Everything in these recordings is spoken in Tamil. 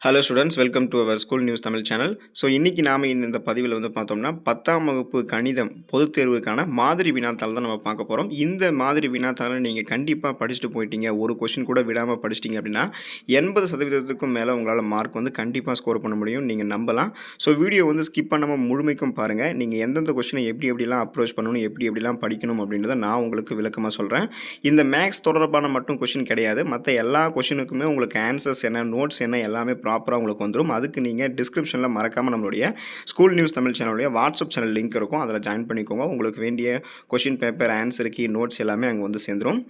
Hello students, welcome to our school news Tamil channel. So இன்றைக்கி நாம் இந்த பதிவில் பார்த்தோம்னா 10ஆம் வகுப்பு கணிதம் பொதுத் தேர்வுக்கான மாதிரி வினாத்தாள் தான் நம்ம பார்க்க போகிறோம். இந்த மாதிரி வினாத்தாளை நீங்கள் கண்டிப்பாக படிச்சுட்டு போயிட்டீங்க, ஒரு கொஷின் கூட விடாமல் படிச்சிட்டிங்க அப்படின்னா 80% மேலே உங்களால் மார்க் கண்டிப்பாக ஸ்கோர் பண்ண முடியும், நீங்கள் நம்பலாம். ஸோ வீடியோ ஸ்கிப் பண்ணாமல் முழுமைக்கும் பாருங்கள். நீங்கள் எந்தெந்த கொஷினை எப்படிலாம் அப்ரோச் பண்ணணும், எப்படிலாம் படிக்கணும் அப்படின்றத நான் உங்களுக்கு விளக்கமாக சொல்கிறேன். இந்த மேக்ஸ் தொடர்பான மட்டும் கொஷின் கிடையாது, மற்ற எல்லா கொஷினுக்குமே உங்களுக்கு ஆன்சர்ஸ் என்ன, நோட்ஸ் என்ன எல்லாமே ப்ராப்பராக உங்களுக்கு வந்துடும். அதுக்கு நீங்கள் டிஸ்கிரிப்ஷனில் மறக்காமல் நம்மளுடைய ஸ்கூல் நியூஸ் தமிழ் சேனலுடைய வாட்ஸ்அப் சேனல் லிங்க் இருக்கும், அதில் ஜாயின் பண்ணிக்கோங்க. உங்களுக்கு வேண்டிய question paper, answer key, notes எல்லாமே அங்கே சேர்ந்துடும்.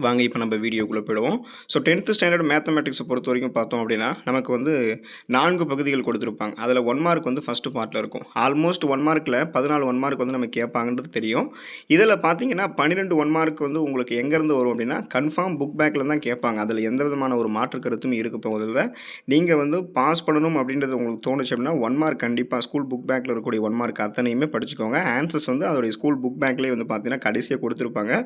வாங்க இப்போ நம்ம வீடியோக்குள்ளே போயிடுவோம். ஸோ 10th ஸ்டாண்டர்ட் மேத்தமெட்டிக்ஸை பொறுத்த வரைக்கும் பார்த்தோம் அப்படின்னா நமக்கு 4 பகுதிகள் கொடுத்துருப்பாங்க. அதில் 1 மார்க் ஃபஸ்ட்டு பார்ட்டில் இருக்கும். ஆல்மோஸ்ட் 1 மார்க்கில் 14 1 மார்க் நம்ம கேட்பாங்கன்றது தெரியும். இதில் பார்த்தீங்கன்னா 12 1 மார்க் உங்களுக்கு எங்கேருந்து வரும் அப்படின்னா கன்ஃபார்ம் புக் பேக்கில் தான் கேட்பாங்க. அதில் எந்த விதமான ஒரு மாற்று கருத்தும் இருக்க போவதில்லை. நீங்கள் பாஸ் பண்ணணும் அப்படின்றது உங்களுக்கு தோணுச்சு அப்படின்னா 1 மார்க் கண்டிப்பாக ஸ்கூல் புக் பேக்கில் இருக்கக்கூடிய 1 மார்க் அத்தனையுமே படிச்சுக்கோங்க. ஆன்சர்ஸ் அதோடைய ஸ்கூல் புக் பேக்லேயே பார்த்தீங்கன்னா கடைசியாக கொடுத்துருப்பாங்க.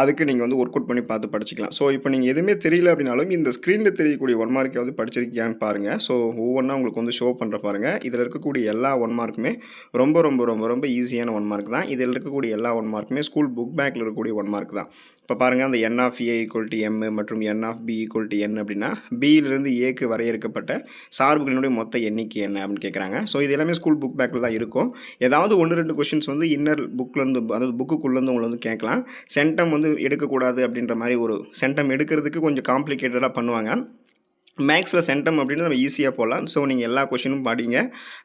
அதுக்கு நீங்கள் ஒர்க் அவுட் பண்ணி பார்த்து படிச்சுக்கலாம். ஸோ இப்போ நீங்கள் எதுவுமே தெரியல அப்படின்னாலும் இந்த ஸ்க்ரீனில் தெரியக்கூடிய 1 மார்க்கை படிச்சிருக்கியான்னு பாருங்கள். ஸோ ஒவ்வொன்றா உங்களுக்கு ஷோ பண்ணுற பாருங்கள். இதில் இருக்கக்கூடிய எல்லா 1 மார்க்குமே ரொம்ப ரொம்ப ரொம்ப ரொம்ப ஈஸியான 1 மார்க் தான். இதில் இருக்கக்கூடிய எல்லா 1 மார்க்குமே ஸ்கூல் புக் பேக்கில் இருக்கக்கூடிய 1 மார்க் தான். இப்போ பாருங்கள், அந்த n of a = m மற்றும் n of b = n அப்படின்னா பியிலிருந்து ஏக்கு வரையறுக்கப்பட்ட சார்புகளினுடைய மொத்த எண்ணிக்கை என்ன அப்படின்னு கேட்குறாங்க. ஸோ இது எல்லாமே ஸ்கூல் புக் பேக்கில் தான் இருக்கும். ஏதாவது 1-2 கொஷின்ஸ் இன்னர் புக்லேருந்து, அதாவது புக்குக்குள்ளேருந்து உங்களை கேட்கலாம். சென்டம் எடுக்கக்கூடாது அப்படின்ற மாதிரி ஒரு சென்டம் எடுக்கிறதுக்கு கொஞ்சம் காம்ப்ளிகேட்டடாக பண்ணுவாங்க. மேக்ஸில் சென்டம் அப்படின்னு நம்ம ஈஸியாக போகலாம். ஸோ நீங்கள் எல்லா கொஷினும் படிங்க.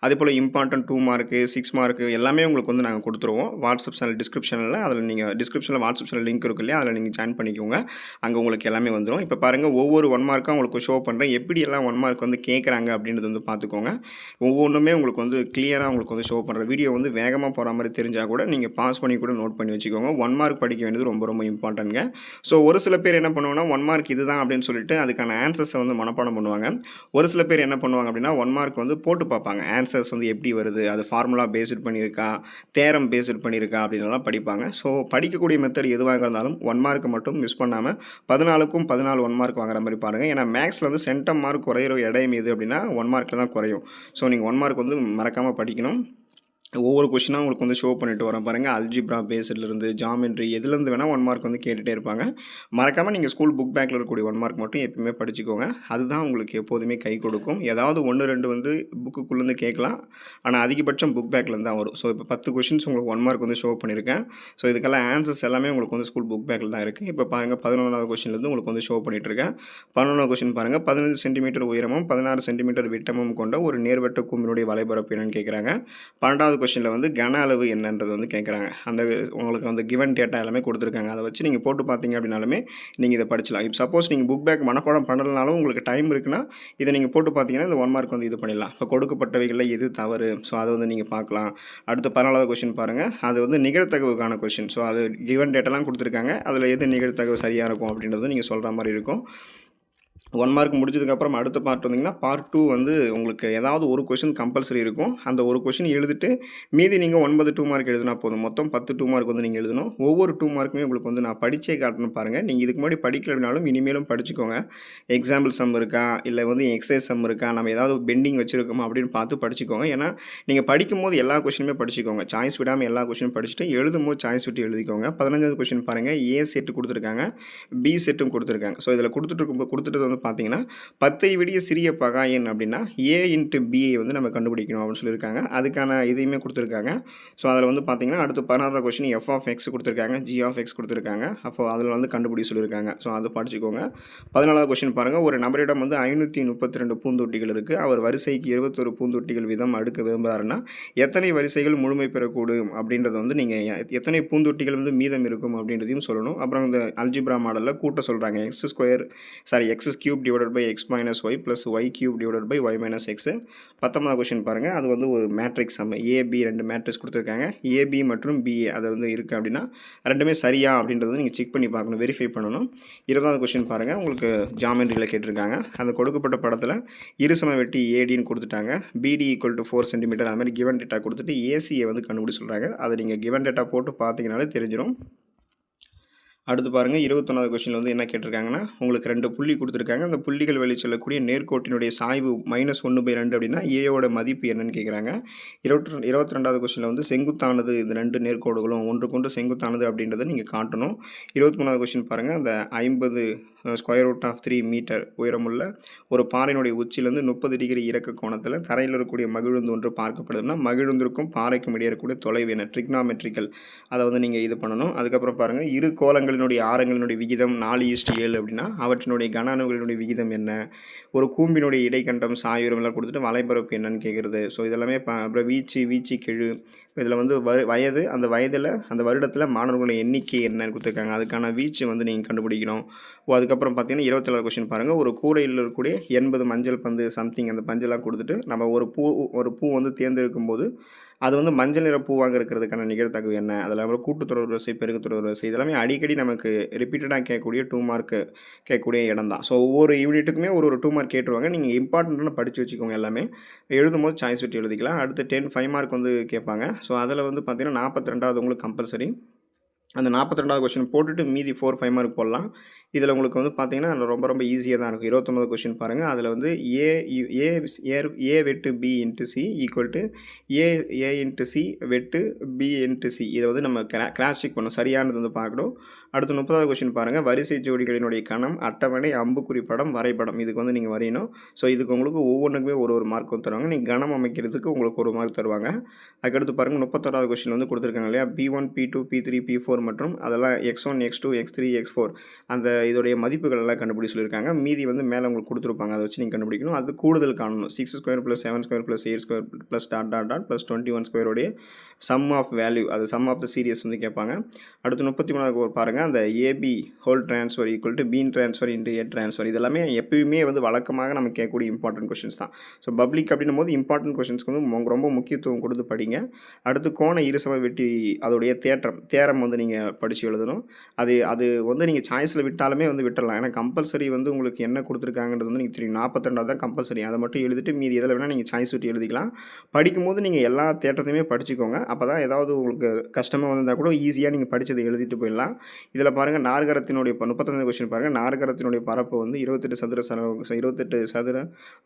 அதேபோல் இம்பார்ட்டன்ட் 2 மார்க்கு 6 மார்க்கு எல்லாமே உங்களுக்கு நாங்கள் கொடுத்துருவோம். வாட்ஸ்அப் சேனல் டிஸ்கிரிப்ஷனில், அதில் நீங்கள் டிஸ்கிரிப்ஷனில் வாட்ஸ்அப் சேனல் லிங்க் இருக்கு இல்லையா, அதில் நீங்கள் ஜாயின் பண்ணிக்கோங்க. அங்கே உங்களுக்கு எல்லாமே வந்துடும். இப்போ பாருங்கள், ஒவ்வொரு 1 மார்க்காக உங்களுக்கு ஷோ பண்ணுறேன். எப்படியெல்லாம் 1 மார்க் கேட்குறாங்க அப்படின்றது பார்த்துக்கோங்க. ஒவ்வொன்றுமே உங்களுக்கு கிளியராக உங்களுக்கு ஷோ பண்ணுற வீடியோ வேகமாக போகிற மாதிரி தெரிஞ்சால் கூட நீங்கள் பாஸ் பண்ணி கூட நோட் பண்ணி வச்சுக்கோங்க. 1 மார்க் படிக்க வேண்டியது ரொம்ப ரொம்ப இம்பார்ட்டன்ட்ங்க. ஸோ ஒரு சில பேர் என்ன பண்ணுவாங்கன்னா 1 மார்க் இதுதான் அப்படின்னு சொல்லிட்டு அதுக்கான ஆன்சர்ஸை மனப்பாடம் பண்ணுவாங்க. ஒரு சில பேர் என்ன பண்ணுவாங்க அப்படின்னா 1 மார்க் போட்டு பார்ப்பாங்க. ஆன்சர்ஸ் எப்படி வருது, அது ஃபார்முலா பேஸ்ட் பண்ணியிருக்கா, தேரம் பேஸ்ட் பண்ணியிருக்கா அப்படின்லாம் படிப்பாங்க. ஸோ படிக்கக்கூடிய மெத்தட் எதுவாக இருந்தாலும் 1 மார்க் மட்டும் மிஸ் பண்ணாமல் 14க்கும் 14 1 மார்க் வாங்குற மாதிரி பாருங்கள். ஏன்னா மேக்ஸில் சென்டம் மார்க் குறையிற இடம் எது அப்படின்னா 1 மார்க்கில் தான் குறையும். ஸோ நீங்கள் 1 மார்க் மறக்காமல் படிக்கணும். ஒவ்வொரு கொஷினாக உங்களுக்கு ஷோ பண்ணிட்டு வரேன் பாருங்கள். அல்ஜிப்ரா பேஸ்ட்லேருந்து ஜாமெண்ட்ரி எதுலேருந்து வேணால் 1 மார்க் கேட்டுகிட்டே இருப்பாங்க. மறக்காமல் நீங்கள் ஸ்கூல் புக் பேக்கில் இருக்கக்கூடிய 1 மார்க் மட்டும் எப்பவுமே படிச்சுக்கோங்க. அதுதான் உங்களுக்கு எப்போதுமே கை கொடுக்கும். ஏதாவது 1-2 புக்குக்குள்ளேருந்து கேட்கலாம், ஆனால் அதிகபட்சம் புக் பேக்லேருந்து தான் வரும். ஸோ இப்போ 10 கொஷின்ஸ் உங்களுக்கு 1 மார்க் ஷோ பண்ணியிருக்கேன். ஸோ இதுக்கெல்லாம் ஆன்சர்ஸ் எல்லாமே உங்களுக்கு ஸ்கூல் புக் பேக்கில் தான் இருக்குது. இப்போ பாருங்கள், 11வது கொஷின்லேருந்து உங்களுக்கு ஷோ பண்ணிகிட்ருக்கேன். 11வது கொஷின் பாருங்கள். 15 சென்டிமீட்டர் உயரமும் 16 சென்டிமீட்டர் விட்டமும் கொண்ட ஒரு நேர்வட்ட கூம்பினுடைய வலைபரப்பு என்னன்னு கேட்குறாங்க. 12வது கொஸ்டினில் கன அளவு என்னன்றது கேட்குறாங்க. அந்த உங்களுக்கு கிவன் டேட்டா எல்லாமே கொடுத்துருக்காங்க. அதை வச்சு நீங்கள் போட்டு பார்த்தீங்க அப்படின்னாலுமே நீங்கள் இதை படிச்சலாம். இப்போ சப்போஸ் நீங்கள் புக் பேக் மனப்பாடம் பண்ணலனாலும் உங்களுக்கு டைம் இருக்குன்னா இதை நீங்கள் போட்டு பார்த்தீங்கன்னா இந்த 1 மார்க் இது பண்ணிடலாம். இப்போ கொடுக்கப்பட்டவைகளில் எது தவறு, ஸோ அதை நீங்கள் பார்க்கலாம். அடுத்து 14வது கொஸ்டின் பாருங்கள். அது நிகழ்த்தகவுக்கான கொஸ்டின். ஸோ அது கிவன் டேட்டாலாம் கொடுத்துருக்காங்க. அதில் எது நிகழ்த்தகவு சரியாக இருக்கும் அப்படின்றது நீங்கள் சொல்கிற மாதிரி இருக்கும். 1 மார்க் முடிச்சதுக்கப்புறம் அடுத்த பார்ட் வந்தீங்கன்னா பார்ட் 2 உங்களுக்கு ஏதாவது ஒரு கொஷின் கம்பல்சரி இருக்கும். அந்த ஒரு கொஷின் எழுதிட்டு மீதி நீங்கள் 9 2 மார்க் எழுதினா போதும். மொத்தம் 10 2 மார்க் நீங்கள் எழுதணும். ஒவ்வொரு 2 மார்க்குமே உங்களுக்கு நான் படிச்சே காட்டணும் பாருங்கள். நீங்கள் இதுக்கு முன்னாடி படிக்கல அப்படின்னாலும் இனிமேலும் படிச்சுக்கோங்க. எக்ஸாம்பிள் சம் இருக்கா, இல்லை எக்ஸைஸ் சம் இருக்கா, நம்ம ஏதாவது பெண்டிங் வச்சுருக்கோமா அப்படின்னு பார்த்து படிச்சுக்கோங்க. ஏன்னா நீங்கள் படிக்கும்போது எல்லா கொஷினுமே படிச்சுக்கோங்க. சாய்ஸ் விடாமல் எல்லா கொஷினும் படிச்சுட்டு எழுதும்போது சாய்ஸ் விட்டு எழுதிக்கோங்க. 15வது கொஷின் பாருங்கள். ஏ செட்டு கொடுத்துருக்காங்க, பி செட்டும் கொடுத்துருக்காங்க. ஸோ இதில் கொடுத்துட்டு பார்த்தீங்கன்னா 10ஐ விட சிறிய பகா எண் அப்படின்னா a × b நம்ம கண்டுபிடிக்கணும் அப்படின்னு சொல்லியிருக்காங்க. அதுக்கான இதையுமே கொடுத்துருக்காங்க. ஸோ அதில் பார்த்தீங்கன்னா அடுத்து 16வது கொஸ்டின் f of x கொடுத்துருக்காங்க, g of x கொடுத்துருக்காங்க. அப்போ அதில் கண்டுபிடி சொல்லியிருக்காங்க. ஸோ அதை படிச்சுக்கோங்க. 14வது கொஸ்டின் பாருங்கள். ஒரு நபரிடம் 532 பூந்தொட்டிகள் இருக்குது. அவர் வரிசைக்கு 21 பூந்தொட்டிகள் வீதம் அடுக்க விரும்புகிறாருன்னா எத்தனை வரிசைகள் முழுமை பெறக்கூடும் அப்படின்றது நீங்கள் எத்தனை பூந்தொட்டிகள் மீதம் இருக்கும் அப்படின்றதையும் சொல்லணும். அப்புறம் இந்த அல்ஜிப்ரா மாடலில் கூட்ட சொல்கிறாங்க. x³ divided by x minus y plus y³ divided by y minus x. 19வது கொஸ்டின் பாருங்கள். அது ஒரு மேட்ரிக்ஸ் சம். AB 2 மேட்ரிக்ஸ் கொடுத்துருக்காங்க. AB மற்றும் BA அது இருக்குது அப்படின்னா ரெண்டுமே சரியா அப்படின்றத நீங்கள் செக் பண்ணி பார்க்கணும், வெரிஃபை பண்ணணும். 20வது கொஸ்டின் பாருங்கள். உங்களுக்கு ஜாமெண்ட்ரியில் கேட்டிருக்காங்க. அந்த கொடுக்கப்பட்ட படத்தில் இருசம வெட்டி ADன்னு கொடுத்துட்டாங்க. BD = 4 சென்டிமீட்டர் அது மாதிரி கிவன் டேட்டா கொடுத்துட்டு ACயை கண்டுபிடி சொல்கிறாங்க. அதை நீங்கள் கிவன் டேட்டா போட்டு பார்த்தீங்கனாலே தெரிஞ்சிடும். அடுத்து பாருங்க 21வது கொஸ்டின்ல வந்து என்ன கேட்டிருக்காங்கன்னா, உங்களுக்கு 2 புள்ளி குடுத்துருக்காங்க. அந்த புள்ளிகள் வழி செல்லக்கூடிய நேர்க்கோட்டினுடைய சாய்வு -1/2 அப்படின்னா, ஏயோட மதிப்பு என்னன்னு கேட்குறாங்க. 22வது கொஸ்டின்ல வந்து செங்குத்தானது இந்த 2 நேர்க்கோடுகளும் ஒன்றுக்கொன்று செங்குத்தானது அப்படின்றத நீங்க காட்டணும். 23வது கொஸ்டின் பாருங்க, அந்த 50 √3 மீட்டர் உயரமுள்ள ஒரு பாறையினுடைய உச்சியிலிருந்து 30 டிகிரி இறக்க கோணத்தில தரையில் இருக்கக்கூடிய மகிழுந்து ஒன்று பார்க்கப்படுதுன்னா, மகிழுந்திற்கும் பாறைக்கும் இடையே இருக்கக்கூடிய தொலைவு என்ன? ட்ரிக்னாமெட்ரிக்கல் அத வந்து நீங்க இது பண்ணணும். அதுக்கப்புறம் பாருங்க, இரு கோளங்களினுடைய ஆரங்களினுடைய விகிதம் 4:7 அப்படின்னா, அவற்றினுடைய கன அணுக்களினுடைய விகிதம் என்ன? ஒரு கூம்பினுடைய இடைக்கண்டம், சாய்வு எல்லாம் குடுத்துட்டு வலைப்பரப்பு என்னன்னு கேட்குறது. ஸோ இதெல்லாமே அப்புறம் வீச்சு கெழு. இதில வந்து வயது, அந்த வயதில அந்த வருடத்தில மாணவர்களுடைய எண்ணிக்கை என்னன்னு குடுத்துருக்காங்க. அதுக்கான வீச்சு வந்து நீங்க கண்டுபிடிக்கணும். அதுக்கப்புறம் பார்த்தீங்கன்னா 27வது கொஸ்டின் பாருங்க. ஒரு கூடையில் இருக்கக்கூடிய 80 மஞ்சள் பந்து சம்திங் அந்த பஞ்செல்லாம் குடுத்துட்டு, நம்ம ஒரு பூ வந்து தேர்ந்தெடுக்கும்போது, அது வந்து மஞ்சள் நிற பூவாக இருக்கிறதுக்கான நிகழ்தகவு என்ன? அதில அப்புறம் கூட்டுத்தொடர் வரிசை, பெருக்குத்தொடர் வரிசை இதெல்லாமே அடிக்கடி நமக்கு ரிப்பீட்டடா கேட்கக்கூடிய 2 மார்க் கேட்கக்கூடிய இடம் தான். ஸோ ஒவ்வொரு யூனிட்டுக்குமே ஒரு 2 மார்க் கேட்டுருவாங்க. நீங்க இம்பார்ட்டன்ட்னா படிச்சு வச்சுக்கோங்க எல்லாமே. எழுதும்போது சாய்ஸ் விட்டு எழுதிக்கலாம். அடுத்து 5 மார்க் வந்து கேட்பாங்க. ஸோ அதில வந்து பார்த்தீங்கன்னா 42வது உங்களுக்கு கம்பல்சரி. அந்த 42வது கொஸ்டின் போட்டுட்டு மீதி 4, 5 மார்க் போடலாம். இதில உங்களுக்கு வந்து பார்த்தீங்கன்னா, ரொம்ப ஈஸியா தான் இருக்கும். 29வது கொஸ்டின் பாருங்க. அதில வந்து ஏ ஏ ஏ வெட்டு B into C equal to A into C வெட்டு பி இன்டு சி. இதை வந்து நம்ம கிராஸ் செக் பண்ணணும். சரியானது வந்து பார்க்கணும். அடுத்து 30வது கொஸ்டின் பாருங்க. வரிசை ஜோடிகளினுடைய கணம், அட்டவணை, அம்புக்குறி படம், வரைபடம் இதுக்கு வந்து நீங்கள் வரையணும். ஸோ இதுக்கு உங்களுக்கு ஒவ்வொன்றுக்குமே ஒரு மார்க் வந்து தருவாங்க. நீங்கள் கணம் அமைக்கிறதுக்கு உங்களுக்கு 1 மார்க் தருவாங்க. அதுக்கடுத்து பாருங்க 31வது கொஸ்டின் வந்து கொடுத்துருக்காங்க இல்லையா? P1, P2, P3, P4 மற்றும் அதெல்லாம் X1, X2, X3, X4 அந்த இதோடைய மதிப்புகள் எல்லாம் கண்டுபிடி சொல்லியிருக்காங்க. மீதி வந்து மேலே உங்களுக்கு கொடுத்துருப்பாங்க. அதை வச்சு நீங்கள் கண்டுபிடிக்கணும். அது கூடுதல் காணணும். 6² + 7² + 8² + +... +21² உடைய சம் ஆஃப் வேல்யூ, அது சம் ஆஃப் த சீரியஸ் வந்து கேட்பாங்க. அடுத்து 33வது பாருங்க. அந்த AB whole transfer equal to bean transfer into A transfer இதெல்லாமே எப்பயுமே வந்து வழக்கமாக நம்ம கேட்கக்கூடிய இம்பார்ட்டன்ட் கொஸ்டின்ஸ் தான். ஸோ பப்ளிக் அப்படின்னும் போது இம்பார்ட்டன்ட் கொஸ்டின்ஸ்க்கு வந்து ரொம்ப முக்கியத்துவம் கொடுத்து படிங்க. அடுத்து கோண இருசம வெட்டி அதோடைய தேரம் வந்து நீங்கள் படித்து எழுதணும். அது வந்து நீங்கள் சாய்ஸில் விட்டாலுமே வந்து விட்டுறலாம். ஏன்னா கம்பல்சரி வந்து உங்களுக்கு என்ன கொடுத்துருக்காங்கன்றது வந்து நீங்கள் தெரியும். 42வது தான் கம்பல்சரி. அதை மட்டும் எழுதிட்டு மீதி எதில் வேணால் நீங்கள் சாய்ஸ் விட்டு எழுதிக்கலாம். படிக்கும்போது நீங்கள் எல்லா தேற்றத்தையுமே படிச்சுக்கோங்க. அப்போ தான் ஏதாவது உங்களுக்கு கஷ்டமாக வந்தால் கூட ஈஸியாக நீங்கள் படித்ததை எழுதிட்டு போயிடலாம். இதில் பாருங்கள் நாற்கரத்தினுடைய 35 கொஸ்டின் பாருங்கள். நாற்கரத்தினுடைய பரப்பு வந்து 28 சதுர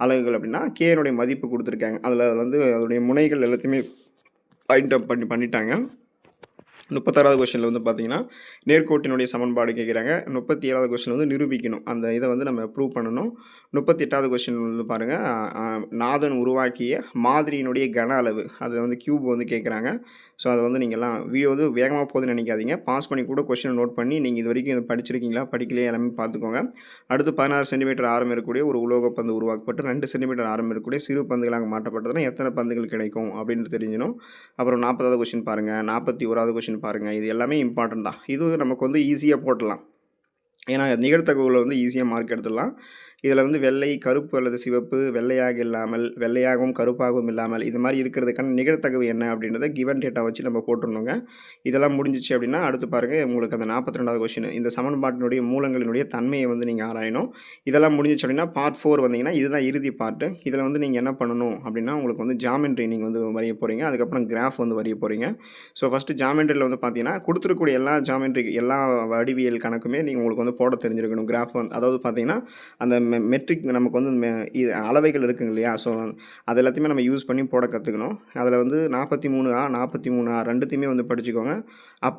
அலகுகள் அப்படின்னா கேனுடைய மதிப்பு கொடுத்துருக்காங்க. அதில் வந்து அதோடைய முனைகள் எல்லாத்தையுமே பாயிண்ட் அப் பண்ணிட்டாங்க. 36வது கொஸ்டினில் வந்து பார்த்தீங்கன்னா நேர்கோட்டினுடைய சமன்பாடு கேட்குறாங்க. 37வது கொஸ்டின் வந்து நிரூபிக்கணும். அந்த இதை வந்து நம்ம ப்ரூவ் பண்ணணும். 38வது கொஸ்டின் வந்து பாருங்கள். நாதன் உருவாக்கிய மாதிரியினுடைய கன அளவு அதை வந்து கியூப் வந்து கேட்குறாங்க. ஸோ அதை வந்து நீங்கள்லாம் வீடியோ வந்து வேகமாக போகுதுன்னு நினைக்காதீங்க. பாஸ் பண்ணி கூட கொஸ்டினை நோட் பண்ணி நீங்கள் இது வரைக்கும் இதை படிச்சிருக்கீங்களா படிக்கலையா எல்லாமே பார்த்துக்கோங்க. அடுத்து 16 சென்டிமீட்டர் ஆரம் இருக்கக்கூடிய ஒரு உலோக பந்து உருவாக்கப்பட்டு 2 சென்டிமீட்டர் ஆரம் இருக்கக்கூடிய சிறு பந்துகளாக மாற்றப்பட்டதுன்னா எத்தனை பந்துகள் கிடைக்கும் அப்படின்னு தெரிஞ்சிடும். அப்புறம் 40வது கொஸ்டின் பாருங்கள். 41வது கொஸ்டின் பாருங்கள். இது எல்லாமே இம்பார்ட்டன்ட் தான். இது நமக்கு வந்து ஈஸியாக போட்டலாம். ஏன்னா நிகழ்தகவுல வந்து ஈஸியாக மார்க் எடுத்துடலாம். இதில் வந்து வெள்ளை, கருப்பு அல்லது சிவப்பு, வெள்ளையாக இல்லாமல், வெள்ளையாகவும் கருப்பாகவும் இல்லாமல் இது மாதிரி இருக்கிறதுக்கான நிகழ்தகவு என்ன அப்படின்றத கிவன் டேட்டா வச்சு நம்ம போட்டுருணுங்க. இதெல்லாம் முடிஞ்சிச்சு அப்படின்னா அடுத்து பாருங்கள் உங்களுக்கு அந்த 42வது கொஸ்டின் இந்த சமன்பாட்டினுடைய மூலங்களினுடைய தன்மையை வந்து நீங்கள் ஆராயணும். இதெல்லாம் முடிஞ்சிச்சு அப்படின்னா பார்ட் 4 வந்தீங்கன்னா இதுதான் இறுதி பார்ட்டு. இதில் வந்து நீங்கள் என்ன பண்ணணும் அப்படின்னா உங்களுக்கு வந்து ஜாமெண்ட்ரி நீங்கள் வந்து வரைய போகிறீங்க. அதுக்கப்புறம் கிராஃப் வந்து வரைய போகிறீங்க. ஸோ ஃபஸ்ட்டு ஜாமெண்ட்ரியில் வந்து பார்த்தீங்கன்னா கொடுத்துருக்கூடிய எல்லா எல்லா வடிவியல் கணக்குமே நீங்கள் உங்களுக்கு வந்து போட தெரிஞ்சிருக்கணும். கிராஃப் வந்து அதாவது பார்த்தீங்கன்னா அந்த மெட்ரிக் நமக்கு வந்து அளவைகள் இருக்குங்க இல்லையா? ஸோ அது எல்லாத்தையுமே நம்ம யூஸ் பண்ணி போட கற்றுக்கணும். அதில் வந்து 43A 43A ரெண்டுத்தையுமே வந்து படிச்சுக்கோங்க.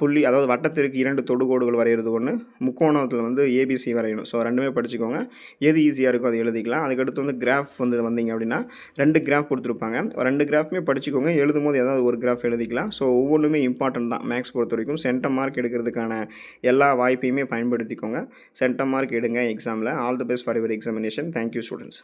புள்ளி அதாவது வட்டத்திற்கு 2 தொடுகோடுகள் வரைகிறது ஒன்று, முக்கோணத்தில் வந்து ஏபிசி வரையணும். ஸோ ரெண்டுமே படிச்சுக்கோங்க. எது ஈஸியாக இருக்கோ அதை எழுதிக்கலாம். அதுக்கடுத்து வந்து கிராஃப் வந்து வந்தீங்க அப்படின்னா 2 கிராஃப் கொடுத்துருப்பாங்க. 2 கிராஃப்மே படிச்சுக்கோங்க. எழுதும் போது ஏதாவது ஒரு கிராஃப் எழுதிக்கலாம். ஸோ ஒவ்வொன்றுமே இம்பார்ட்டன்ட் தான். மேக்ஸ் பொறுத்த வரைக்கும் சென்டம் மார்க் எடுக்கிறதுக்கான எல்லா வாய்ப்பையுமே பயன்படுத்திக்கோங்க. சென்டம் மார்க் எடுங்க எக்ஸாமில். All the best for your examination. Thank you students.